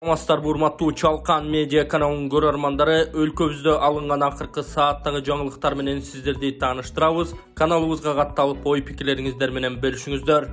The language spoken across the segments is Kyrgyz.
Саламатсыздар, урматтуу Чалкан медиа каналынын көрөрмандары, өлкөбүздө алынган акыркы сааттагы жаңылыктар менен сиздерди тааныштырабыз. Каналыбызга катталып, ой пикирлериңиздер менен бөлүшүңүздөр.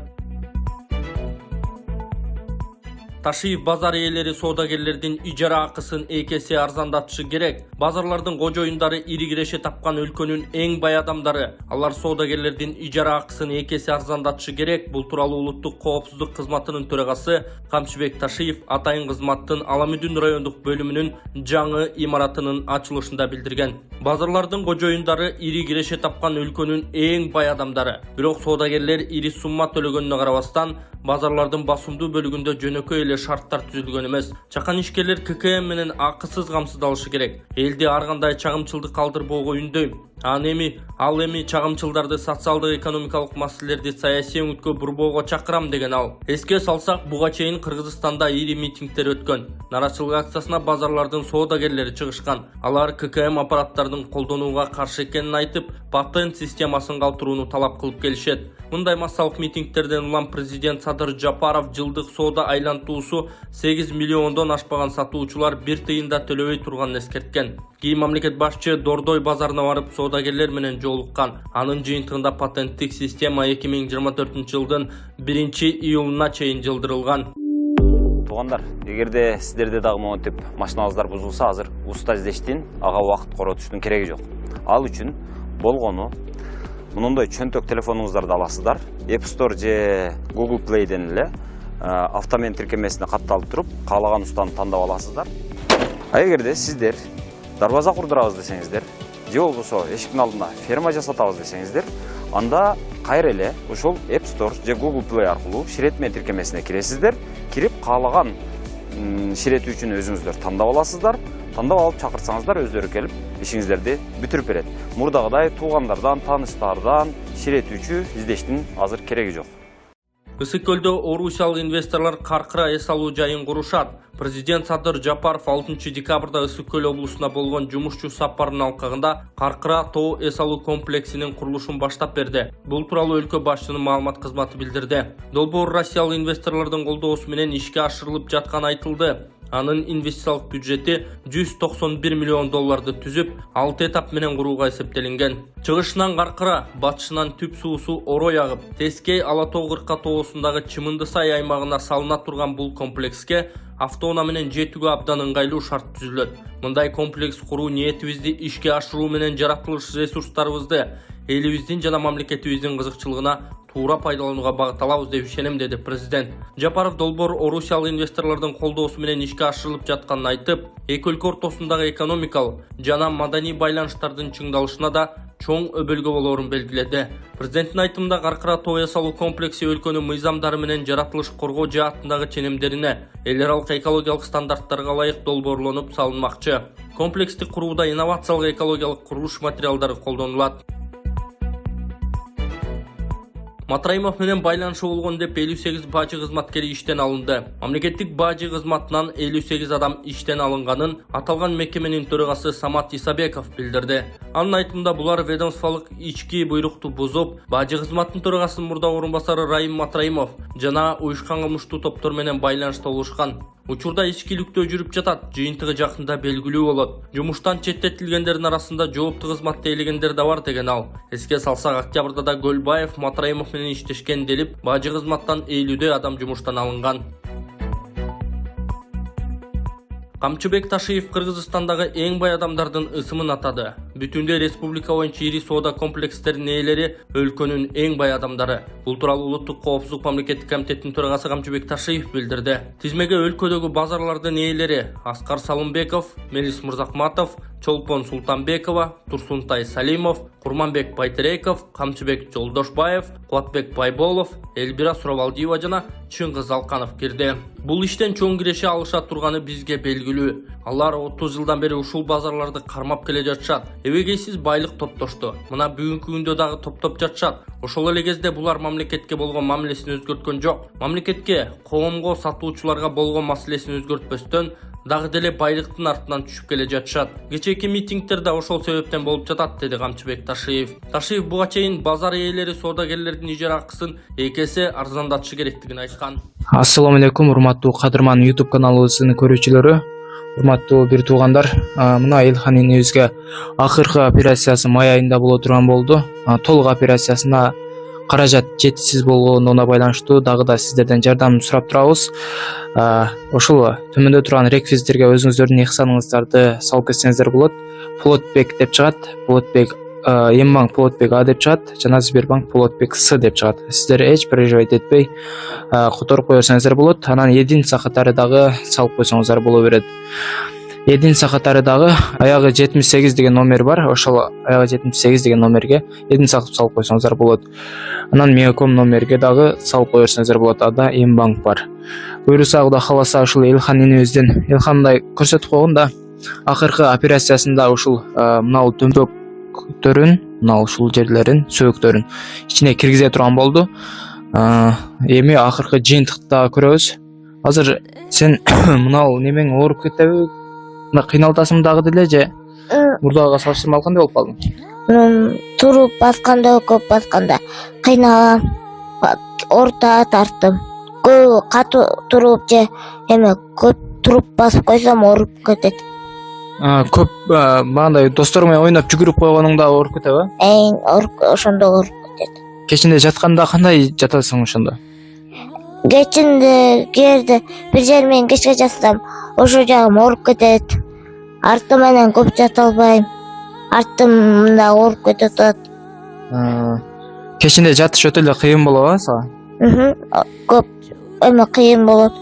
Ташиев базар ээлери соодагерлердин ижара акысын экесе арзандатышы керек. Базарлардын кожоюндары ири киреше тапкан өлкөнүн эң бай адамдары. Алар соодагерлердин ижара акысын экесе арзандатышы керек. Бул тууралуу улуттук коопсуздук кызматынын төрагасы Камчыбек Ташиев атайын кызматтын Аламүдүн райондук бөлүмүнүн жаңы имаратынын ачылышында билдирген. Базарлардын кожоюндары ири киреше тапкан өлкөнүн эң бай адамдары. Бирок соодагерлер ири сумма төлөгөнүнө карабастан, базарлардын басымдуу бөлүгүндө жөнөкөй эле шарттар түзүлгөн эмес. Чакан ишкерлер ККМ менен акысыз камсыздалышы керек. Элди ар кандай чагымчылдык калтырбоого үндөйм. Ал эми чагымчылдарды социалдык экономикалык маселелерди саясий өңүткө бурбоого чакырам деген ал. Эске салсак, буга чейин Кыргызстанда ири митингдер өткөн. Нарачылык акциясына базарлардын соодагерлери чыгышкан. Алар ККМ аппараттардын колдонууга каршы экенин айтып, патент системасын калтырууну талап кылып келишет. Мындай массалык митингтерден улам президент Садыр Жапаров жылдык соода айлантуусу 8 миллиондон ашпаган сатуучулар 1 тыйын да төлөбөй турганын эскерткен. Кийин мамлекет башчы Дордой базарына барып соодагерлер менен жолуккан. Анын жыйынтыгында патенттик система 2024 жылдын 1-июлуна чейин жылдырылган. Туугандар, эгерде сиздерде дагы монтип машиналарыңыздар бузулса, азыр уста издештин, ага убакыт коротуштун кереги жок. Ал үчүн болгону мындай чөнтөк телефонуңуздарды аласыздар. App Store же Google Play'ден эле автомен тиркемесине катталып туруп, каалаган устаны тандап аласыздар. А эгерде сиздер дарбаза курдурабыз десеңиздер, же болбосо эшиктин алдына ферма жасатабыз десеңиздер, анда кайра эле ошол App Store же Google Play аркылуу ширетме тиркемесине киресиздер. Кирип каалаган ширетүүчүнү өзүңүздөр тандап аласыздар. Тандап алып чакырсаңыздар, өздөрү келип ишиңиздерди бүтүрүп берет. Мурдагыдай туугандардан, тааныштардан ширетүүчү издештин азыр кереги жок. Ысык көлдө орусиялык инвесторлор каркыра эс алуу жайын курушат. Президент Садыр Жапаров 6 декабрда Ысык көл облусуна болгон жумушчу сапарынын алкагында Каркыра тоо эс алуу комплексинин курулушун баштап берди. Бул тууралуу өлкө башчынын маалымат кызматы билдирди. Долбоор россиялык инвесторлордун колдоосу менен ишке ашырылып жатканы айтылды. Анын инвестициялык бюджети 191 миллион долларды түзүп, 6 этап менен курууга эсептелинген. Чыгышынан Каркыра, батышынан түп суусу орой агып, Тескей Ала тоо кырка тоосундагы Чымындысай аймагына салына турган бул комплекске автоунаа менен жетүүгө абдан ыңгайлуу шарт түзүлөт. Мындай комплекс куруу ниетибизди ишке ашыруу менен жаратылыш ресурстарыбызды элибиздин жана мамлекетибиздин кызыкчылыгына туура пайдаланууга багытталабыз деп ишенем, деди президент. Жапаров долбоор орусиялык инвесторлордун колдоосу менен ишке ашырылып жатканын айтып, эки өлкө ортосундагы экономикалык жана маданий байланыштардын чыңдалышына да чоң өбөлгө болоорун белгиледи. Президенттин айтымында Каркыра тоо эс алуу комплекси өлкөнүн мыйзамдары менен жаратылыш коргоо жаатындагы ченемдерине, эл аралык экологиялык стандарттарга ылайык долбоорлонуп салынмакчы. Комплексти курууда инновациялык экологиялык курулуш материалдары колдонулат. Матраимов менен байланышы болгон деп 58 бажы кызматкери иштен алынды. Мамлекеттик бажы кызматынан 58 адам иштен алынганын аталган мекеменин төрагасы Самат Исабеков билдирди. Анын айтымында булар ведомстволук ички буйрукту бузуп, бажы кызматынын төрагасынын мурда орун басары Райым Матраимов жана уюшкан кылмыштуу топтор менен байланышта болушкан. Учурда ичкиликтөө жүрүп жатат, жыйынтыгы жакында белгилүү болот. Жумуштан четтетилгендердин арасында жоопту кызматты ээлегендер да бар деген ал. Эске салсак, октябрда да Гөлбаев Матраимов менен иштешкен делип, бажы кызматтан 50 адам жумуштан алынган. Камчыбек Ташиев Кыргызстандагы эң бай адамдардын ысымын атады. Бүтүндө республика боюнча ири соода комплекстеринин ээлери өлкөнүн эң бай адамдары. Бул тууралуу улуттук коопсуздук мамлекеттик комитеттин төрагасы Камчыбек Ташиев билдирди. Тизмеге өлкөдөгү базарлардын ээлери Аскар Салымбеков, Мелис Мырзакматов, Чолпон Султанбекова, Турсунтай Салимов, Курманбек Байтереков, Камчыбек Жолдошбаев, Куатбек Байболов, Элбира Суравалдиева жана Чыңгыз Алканов кирди. Бул иштен чоң киреше алыша турганы бизге белгилүү. Алар 30 жылдан бери ушул базарларды кармап келе жатышат. Эбегейсиз байлык топтошту. Мына бүгүнкү күндө дагы топтоп жатышат. Ошол эле кезде булар мамлекетке болгон мамилесин өзгөрткөн жок. Мамлекетке, коомго, сатуучуларга болгон маселесин өзгөртпөстөн дагы деле байлыктын артынан түшүп келе жатышат. Кечээки митингдер да ошол себептен болуп жатат, деди Камчыбек Ташиев. Ташиев буга чейин базар ээлери соодагерлердин ижара акысын эки эсе арзандатышы керектигин айткан. Ассаламу алейкум, урматтуу кадырман YouTube каналыбыздын көрүүчүлөрү, урматтуу бир туугандар. Мына Илхан энебизге акыркы операциясы май айында боло турган болду. Толук операциясына каражат жетишсиз болгонуна байланыштуу дагы да сиздерден жардам сурап турабыз. Ошол төмөндө турган реквизиттерге өзүңүздөрдүн ихсаныңыздарды салып кетсеңиздер болот. Полотбек деп чыгат, Полотбек Ембанк Полотбек А деп чыгат, жана Сбербанк Полотбек С деп чыгат. Сиздер эч переживать этпей которуп кое берсеңиздер болот. Анан единица катары дагы салып койсоңуздар боло берет. Единица катары дагы аягы 78 деген номер бар. Ошол аягы 78 деген номерге единица салып койсоңуздар болот. Анан Мегаком номерге дагы салып кое берсеңиздер болот. Ада Ембанк бар. Буюрса Кудай кааласа ушул Илхан энебиздин Илхандай көрсөтүп койгон да акыркы операциясында ушул мына дөмбөктөрүн, мына ушул жерлерин, сөөктөрүн ичине киргизе турган болду. Эми акыркы жыйынтыкта көрөбүз. Азыр сен мына немең ооруп кетеби? Мына кыйналтасың дагы деле же мурдагыга салыштырмалуу кандай болуп калдың? Туруп басканда, көп басканда кыйналам, орта тарттым. Көп катуу туруп же эме көп туруп басып койсом ооруп кетет. Көп мындай достору менен ойноп жүгүрүп койгонуңда ооруп кетеби? Ошондо ооруп кетет. Кечинде жатканда кандай жатасың ошондо? Кечинде кээде бир жер менен кечке жатсам, ошол жагым ооруп кетет. Арты менен көп жата албайм. Артым да ооруп кетип атат. Кечинде жатыш өтө эле кыйын болобу сага? Көп эме кыйын болот.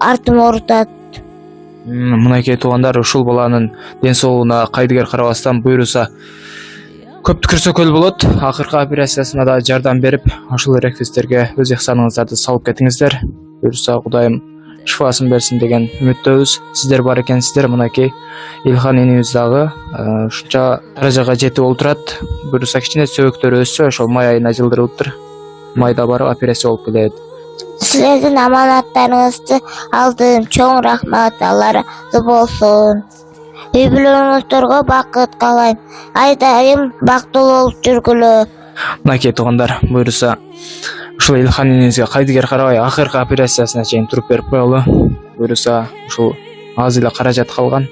Артым оорутат. Мынакей туугандар, ушул баланын ден соолугуна кайдыгер карабастан буюрса көп түкүрсөкөл болот. Акыркы операциясына да жардам берип, ошол реквизиттерге өз ихсаныңыздарды салып кетиңиздер. Буюрса Кудайым шифасын берсин деген үмүттөбүз. Сиздер бар экенсиздер. Мынакей Илхан энебиз дагы ушунча даражага жетип олтурат. Буюрса кичине сөөктөрү өссө, ошол май айына жылдырылыптыр. Майда барып операция болуп келет. Силердин аманаттарыңызды алдым. Чоң рахмат, Алла разы болсун. Үй бүлөңүздөргө бакыт каалайм. Айдайым бактылуу болуп жүргүлө. Мынакей туугандар, буюрса ушул Илхан энебизге кайдыгер карабай акыркы операциясына чейин туруп берип коелу. Буюрса ушул аз эле каражат калган.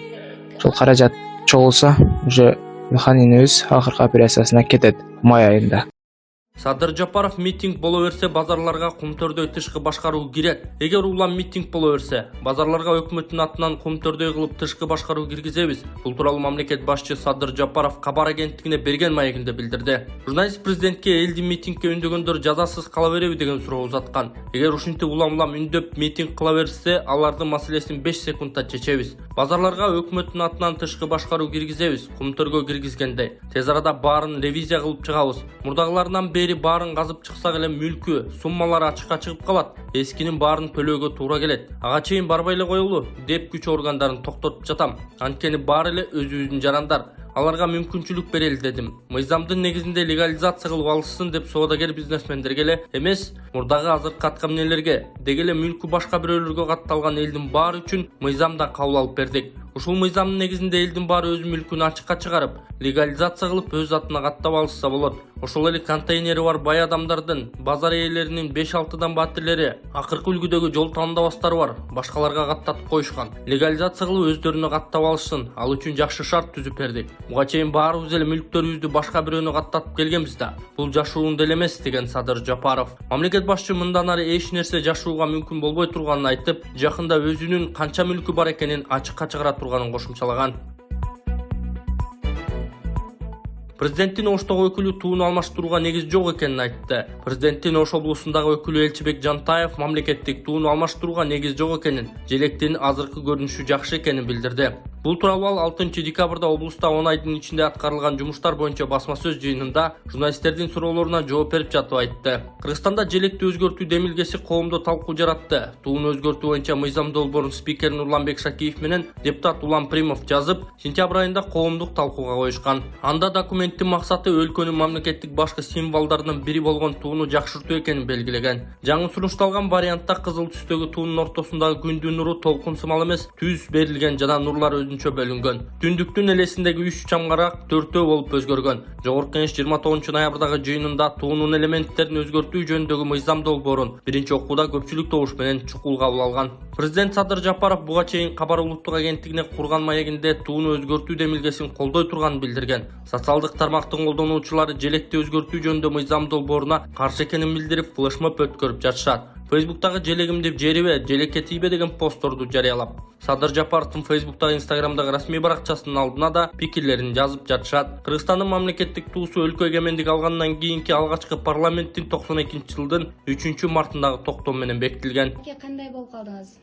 Ушул каражат чогулса, уже Илхан энебиз акыркы операциясына кетет май айында. Садыр Жапаров митинг боло берсе базарларга кумтөрдөй тышкы башкаруу кирет. Эгер улам митинг боло берсе, базарларга өкмөттүн атынан кумтөрдөй кылып тышкы башкаруу киргизебиз. Бул тууралуу мамлекет башчы Садыр Жапаров кабар агенттигине берген маегинде билдирди. Журналист президентке элди митингге үндөгөндөр жазасыз кала береби деген суроо узаткан. Эгер ушинтип улам үндөп митинг кыла берсе, алардын маселесин 5 секундта чечебиз. Базарларга өкмөттүн атынан тышкы башкаруу киргизебиз. Кумтөргө киргизгендей. Тез арада баарын ревизия кылып чыгабыз. Мурдагылардан бери баарын казып чыксак эле мүлкү, суммалары ачыкка чыгып калат. Эскинин баарын төлөөгө туура келет. Ага чейин барбай эле коелу деп күч органдарын токтотуп жатам. Анткени баары эле өзүбүздүн жарандар. Аларга мүмкүнчүлүк берели дедим. Мыйзамдын негизинде легализация кылып алышсын деп соодагер бизнесмендерге эле эмес, мурдагы азыркы аткамнелерге, деги эле мүлкү башка бирөөлөргө катталган элдин баары үчүн мыйзамда кабыл алып бердик. Ушул мыйзамдын негизинде элдин баары өз мүлкүн ачыкка чыгарып, легализация кылып өз атына каттап алышса болот. Ошол эле контейнери бар бай адамдардын, базар ээлеринин 5-6дан баатирлери, акыркы үлгүдөгү жол тандабастары бар, башкаларга каттатып коюшкан. Легализация кылып өздөрүнө каттап алышсын, ал үчүн жакшы шарт түзүп бердик. Буга чейин баарыбыз эле мүлктөрүбүздү башка бирөөнө каттатып келгенбиз да. Бул жашуун деле эмес, деген Садыр Жапаров. Мамлекет башчы мындан ары эч нерсе жашууга мүмкүн болбой турганын айтып, жакында өзүнүн канча мүлкү бар экенин ачыкка чыгара турганын кошумчалаган. Президенттин Оштогу өкүлү тууну алмаштырууга негиз жок экенин айтты. Президенттин Ош облусундагы өкүлү Элчибек Жантаев мамлекеттик тууну алмаштырууга негиз жок экенин, желектин азыркы көрүнүшү жакшы экенин билдирди. Бул тууралуу ал 6 декабрда облуста 10 айдын ичинде аткарылган жумуштар боюнча басма сөз жыйынында журналисттердин суроолоруна жооп берип жатып айтты. Кыргызстанда желекти өзгөртүү демилгеси коомдо талкуу жаратты. Тууну өзгөртүү боюнча мыйзам долбоорун спикер Нурланбек Шакиев менен депутат Улан Примов жазып, сентябрь айында коомдук талкууга коюшкан. Анда документтин максаты өлкөнүн мамлекеттик башкы символдорунун бири болгон тууну жакшыртуу экенин белгилеген. Жаңы сунушталган вариантта кызыл түстөгү туунун ортосундагы күндүн нуру толкун сымал эмес, түз берилген жана нурлар өзүнчө бөлүнгөн. Түндүктүн элесиндеги 3 чамгарак 4 болуп өзгөргөн. Жогорку Кеңеш 29 ноябрдагы жыйынында туунун элементтерин өзгөртүү жөнүндөгү мыйзам долбоорун биринчи окууда көпчүлүк добуш менен чукул кабыл алган. Президент Садыр Жапаров буга чейин Кабар улуттук агенттигине курган маегинде тууну өзгөртүү демилгесин колдой турганын билдирген. Социалдык тармактын колдонуучулары желекти өзгөртүү жөнүндө мыйзам долбооруна каршы экенин билдирип, флешмоб өткөрүп жатышат. Фейсбуктагы желегим деп жерибе, желекке тийбе деген постторду жарыялап. Садыр Жапаровдун Фейсбуктагы, Инстаграмдагы расмий баракчасынын алдына да пикирлерин жазып жатышат. Кыргызстандын мамлекеттик туусу өлкө эгемендик алгандан кийинки алгачкы парламенттин 92-жылдын 3-мартындагы токтом менен бекитилген. Кандай болуп калдыңыз?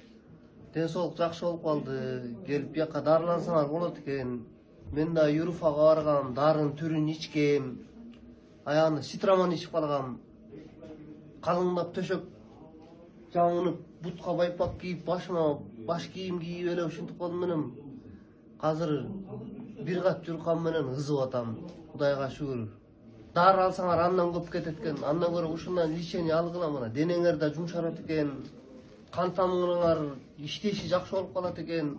Ден соолук жакшы болуп калды. Келип бияка дарылансаңар болот экен. Мен да Юруфага баргам, дарын түрүн ичкем. Аягында ситрамон ичип калгам. Калыңдап төшөп жаңынып, бутка байпак кийип, башыма баш кийим кийип эле ушинтип калдым менен. Азыр бир кат журкан менен кызып атам. Кудайга шүгүр. Дары алсаңар андан көп кетет экен. Андан көрө ушундан лечение алгыла мына. Денеңер да жумшарат экен. Кан тамырыңар иштеши жакшы болуп калат экен.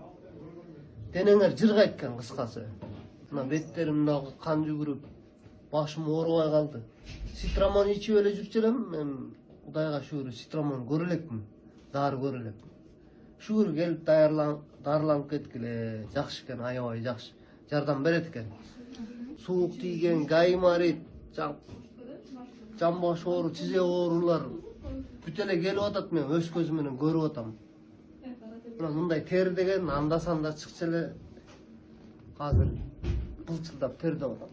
Денеңер жыргайт экен кыскасы. Мына беттеримдагы кан жүгүрүп, башым оорубай калды. Ситрамон ичип эле жүрчү элем, мен Кудайга шүгүр ситрамон көрө элекмин, дары көрө элекмин. Шүгүр келип дарыланып кеткиле, жакшы экен, аябай жакшы. Жардам берет экен. Суук тийген, гаймарит, жамбаш оору, тизек оорулар бүт эле келип атат, мен өз көзүм менен көрүп атам. Мына мындай тер деген анда-санда чыкчу эле. Азыр былчылдап тердеп атам.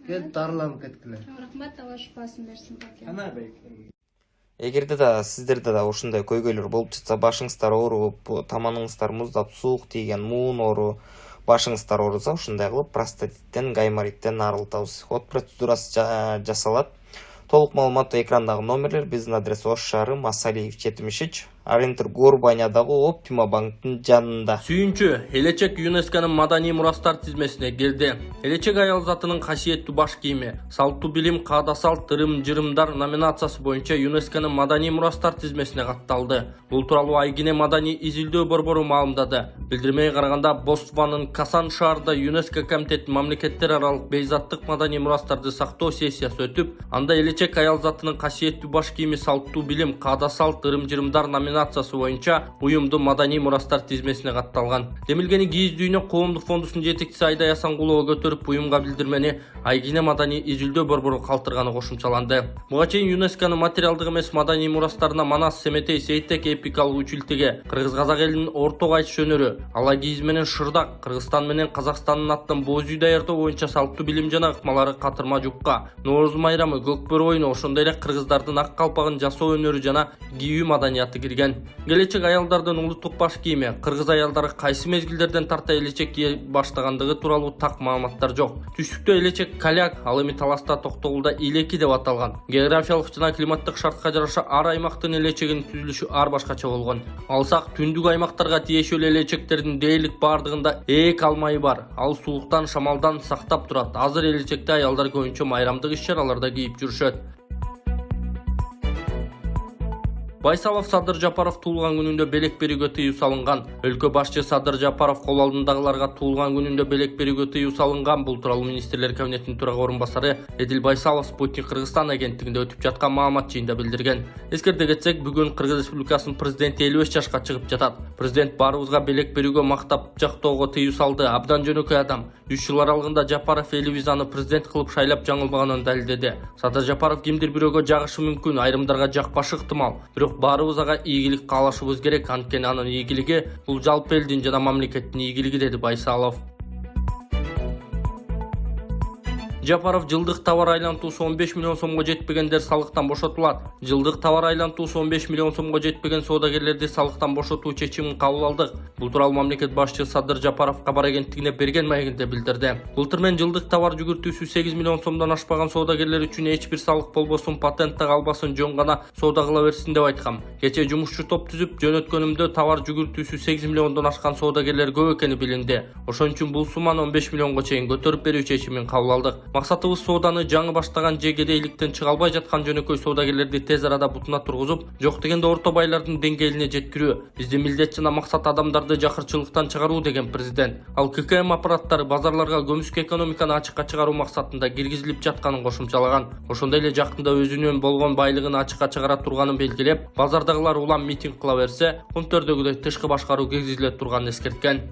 Келип дарыланып кеткиле. Рахмат, Алла шифасын берсин. Баке. Эгерде да сиздерде да ушундай көйгөйлөр болуп жатса, башыңыздар ооруп, таманыңыздар муздап, суук тийген, муун оору, башыңыздар ооруса, ушундай кылып простатиттен, гаймориттен арылтабыз. От процедурасы жасалат. Толук маалыматтуу экрандагы номерлер, биздин адрес Ош шаары, Масалиев 73, Арентур Горбанядагы Оптима банктын жанында. Сүйүнчү, Элечек ЮНЕСКОнун маданий мурастар тизмесине кирди. Элечек аял затынын касиеттүү баш кийими, салттуу билим, каада салт, ырым-жырымдар номинациясы боюнча ЮНЕСКОнун маданий мурастар тизмесине катталды. Бул тууралуу Айгине маданий изилдөө борбору маалымдады. Билдирмеге караганда, Бостванын Касан шаарында ЮНЕСКО комитетинин мамлекеттер аралык бейзаттык маданий мурастарды сактоо сессиясы өтүп, анда Элечек аял затынын касиеттүү баш кийими, салттуу билим, каада салт, ырым-жырымдар номинациясы боюнча уюмдун маданий мурастар тизмесине катталган. Демилгени Кийиз дүйнө коомдук фондусунун жетекчиси Айдай Асангулова көтөрүп, уюмга билдирмени Айгине маданий изилдөө борбору калтырганы кошумчаланды. Буга чейин ЮНЕСКОнун материалдык эмес маданий мурастарына Манас, Семетей, Сейтек эпикалык үчүлтеге, кыргыз-казак элинин орто кайтыш өнөрү, Ала кийиз менен Шырдак, Кыргызстан менен Казакстандын аттан боз үй даярдоо боюнча салттуу билим жана ыкмалары, катырма жупка, Нооруз майрамы, Көкбөрү оюну, ошондой эле кыргыздардын ак калпагын жасоо өнөрү жана кийүү маданияты кирген. Келечек аялдардын улуттук баш кийими, кыргыз аялдары кайсы мезгилдерден тарта элечек кие баштагандыгы тууралуу так маалыматтар жок. Түштүктө элечек каляк, ал эми таласта Токтогулда илеки деп аталган. Географиялык жана климаттык шартка жараша ар аймактын элечегинин түзүлүшү ар башкача болгон. Алсак түндүк аймактарга тиешелүү элечектердин дээрлик бардыгында эек алмайы бар. Ал сууктан, шамалдан сактап турат. Азыр элечекте аялдар көбүнчө майрамдык иш-чараларда кийип жүрүшөт. Байсалов Садыр Жапаров туулган күнүндө белек берүүгө тыюу салынган. Өлкө башчы Садыр Жапаров кол алдындагыларга туулган күнүндө белек берүүгө тыюу салынган. Бул тууралуу министрлер кабинетинин төрага орун басары Эдил Байсалов Спутник Кыргызстан агенттигинде өтүп жаткан маалымат жыйында билдирген. Эскерте кетсек, бүгүн Кыргыз Республикасынын президенти 55 жашка чыгып жатат. Президент баарыбызга белек берүүгө, мактап жактоого тыюу салды. Абдан жөнөкөй адам. 3 жыл аралыгында Жапаров Элибизаны президент кылып шайлап жаңылбаганын далилдеди. Садыр Жапаров кимдир бирөөгө жагышы мүмкүн, айрымдарга жакпашы ыктымал. Бирок баарыбыз ага ийгилик каалашыбыз керек, анткени анын ийгилиги бул жалпы элдин жана мамлекеттин ийгилиги, деди Байсалов. Жапаров жылдык товар айлантуусу 15 миллион сомго жетпегендер салыктан бошотулат. Жылдык товар айлантуусу 15 миллион сомго жетпеген соодагерлерди салыктан бошотуу чечимин кабыл алдык. Бул тууралуу мамлекет башчысы Садыр Жапаров кабар агенттигине берген маегинде билдирди. Былтыр менен жылдык товар жүгүртүүсү 8 миллион сомдон ашпаган соодагерлер үчүн эч бир салык болбосун, патент калбасын, жөн гана соода кыла берсин деп айткам. Кечээ жумушчу топ түзүп жөнөткөнүмдө товар жүгүртүүсү 8 миллиондон ашкан соодагерлер көп экени билинди. Ошон үчүн бул сумманы 15 миллионго чейин көтөрүп берүү чечимин кабыл алдык. Максатыбыз сооданы жаңы баштаган же кедейликтен чыга албай жаткан жөнөкөй соодагерлерди тез арада бутуна тургузуп, жок дегенде орто байлардын деңгээлине жеткирүү. Биздин милдет жана максат адамдарды жакырчылыктан чыгаруу деген президент. Ал ККМ аппараттары базарларга көмүскө экономиканы ачыкка чыгаруу максатында киргизилип жатканын кошумчалаган. Ошондой эле жакында өзүнүн болгон байлыгын ачыкка чыгара турганын белгилеп, базардагылар улам митинг кыла берсе, Кумтөрдөгүдөй тышкы башкаруу киргизиле турганын эскерткен.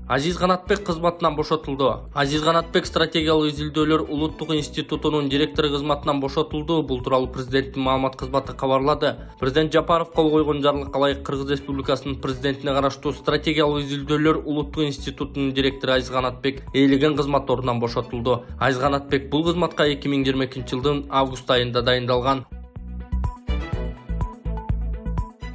Азиз Канатбек кызматынан бошотулду. Азиз Канатбек стратегиялык изилдөөлөр улуттук институтунун директору кызматынан бошотулду. Бул тууралуу президенттин маалымат кызматы кабарлады. Президент Жапаров кол койгон жарлыкка ылайык Кыргыз Республикасынын президентине караштуу стратегиялык изилдөөлөр улуттук институтунун директору Азиз Канатбек ээлеген кызмат ордунан бошотулду. Азиз Канатбек бул кызматка 2022-жылдын август айында дайындалган.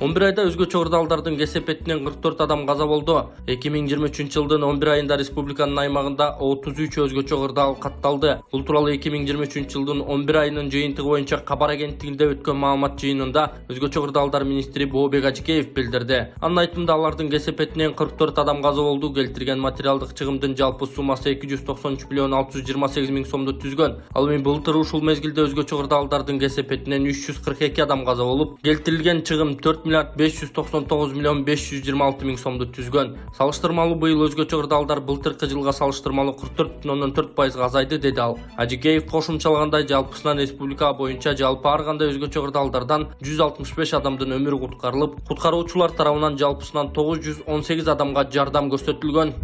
11 айда өзгөчө ырдалдардын кесепетинен 44 адам каза болду. 2023-жылдын 11 айында республиканын аймагында 33 өзгөчө ырдал катталды. Бул тууралуу 2023-жылдын 11 айынын жыйынтыгы боюнча кабар агенттигинде өткөн маалымат жыйынында өзгөчө ырдалдар министри Бообек Ажикеев билдирди. Анын айтымында алардын кесепетинен 44 адам каза болду. Келтирген материалдык чыгымдын жалпы суммасы 293 миллион 628 миң сомду түзгөн. Ал эми былтыр ушул мезгилде өзгөчө ырдалдардын кесепетинен 342 адам каза болуп, келтирилген чыгым 4 миллиард 599 миллион 526 миң сомду түзгөн. Салыштырмалуу быйыл өзгөчө ырдалдар былтыркы жылга салыштырмалуу 44,4% азайды, деди ал. Ажикеев кошумчалагандай, жалпысынан республика боюнча жалпы ар кандай өзгөчө ырдалдардан 165 адамдын өмүрү куткарылып, куткаруучулар тарабынан жалпысынан 918 адамга жардам көрсөтүлгөн.